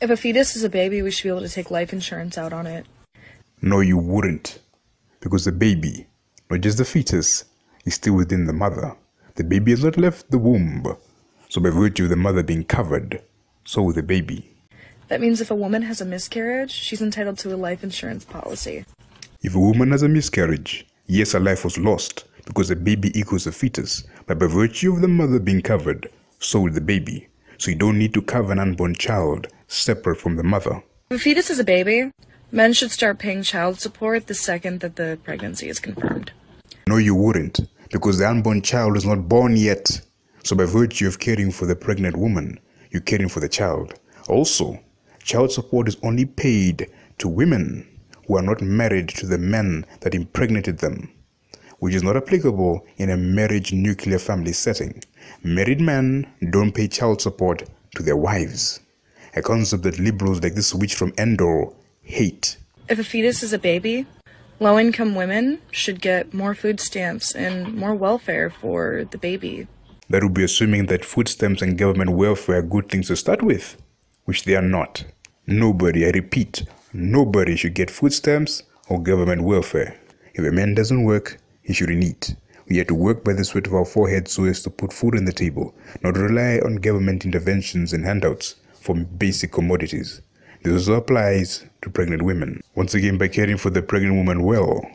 If a fetus is a baby, we should be able to take life insurance out on it. No, you wouldn't. Because the baby, not just the fetus, is still within the mother. The baby has not left the womb. So by virtue of the mother being covered, so will the baby. That means if a woman has a miscarriage, she's entitled to a life insurance policy. If a woman has a miscarriage, yes, her life was lost because the baby equals a fetus. But by virtue of the mother being covered, so will the baby. So you don't need to cover an unborn child separate from the mother. If a fetus is a baby, men should start paying child support the second that the pregnancy is confirmed. No, you wouldn't, because the unborn child is not born yet. So by virtue of caring for the pregnant woman, you're caring for the child. Also, child support is only paid to women who are not married to the men that impregnated them, which is not applicable in a marriage nuclear family setting. Married men don't pay child support to their wives, a concept that liberals like this witch from Endor hate. If a fetus is a baby, low-income women should get more food stamps and more welfare for the baby. That would be assuming that food stamps and government welfare are good things to start with, which they are not. Nobody, I repeat, nobody should get food stamps or government welfare. If a man doesn't work, he shouldn't eat. We have to work by the sweat of our foreheads so as to put food on the table, not rely on government interventions and handouts for basic commodities. This also applies to pregnant women. Once again, by caring for the pregnant woman well,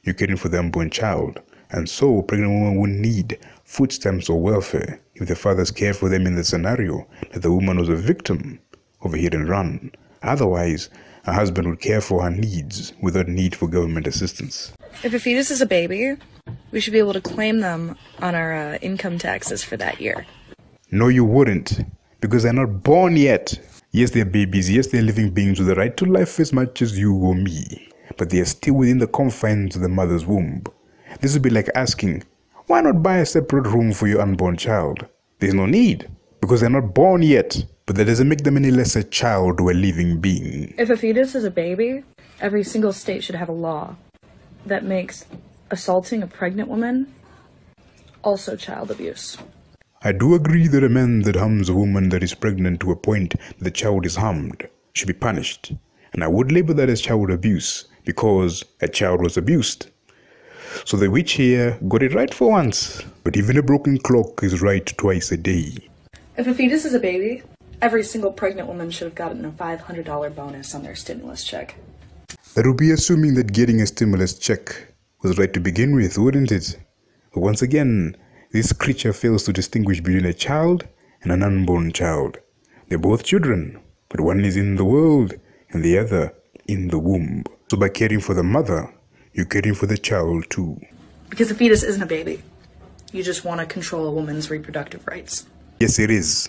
you're caring for the unborn child. And so, pregnant women would need food stamps or welfare if the fathers care for them in the scenario that the woman was a victim of a hit and run. Otherwise, her husband would care for her needs without need for government assistance. If a fetus is a baby, we should be able to claim them on our income taxes for that year. No, you wouldn't, because they're not born yet. Yes, they're babies. Yes, they're living beings with the right to life as much as you or me. But they are still within the confines of the mother's womb. This would be like asking, why not buy a separate room for your unborn child? There's no need, because they're not born yet. But that doesn't make them any less a child or a living being. If a fetus is a baby, every single state should have a law that makes assaulting a pregnant woman also child abuse. I do agree that a man that harms a woman that is pregnant to a point that the child is harmed should be punished. And I would label that as child abuse because a child was abused. So the witch here got it right for once. But even a broken clock is right twice a day. If a fetus is a baby, every single pregnant woman should have gotten a $500 bonus on their stimulus check. That would be assuming that getting a stimulus check was right to begin with, wouldn't it? But once again, this creature fails to distinguish between a child and an unborn child. They're both children, but one is in the world and the other in the womb. So by caring for the mother, you're caring for the child too. Because a fetus isn't a baby. You just want to control a woman's reproductive rights. Yes, it is.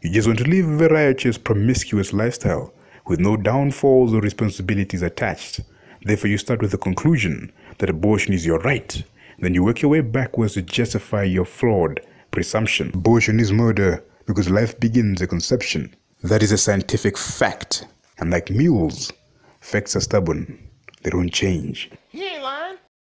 You just want to live a riotous, promiscuous lifestyle with no downfalls or responsibilities attached. Therefore, you start with the conclusion that abortion is your right. Then you work your way backwards to justify your flawed presumption. Abortion is murder because life begins at conception. That is a scientific fact. And like mules, facts are stubborn. They don't change.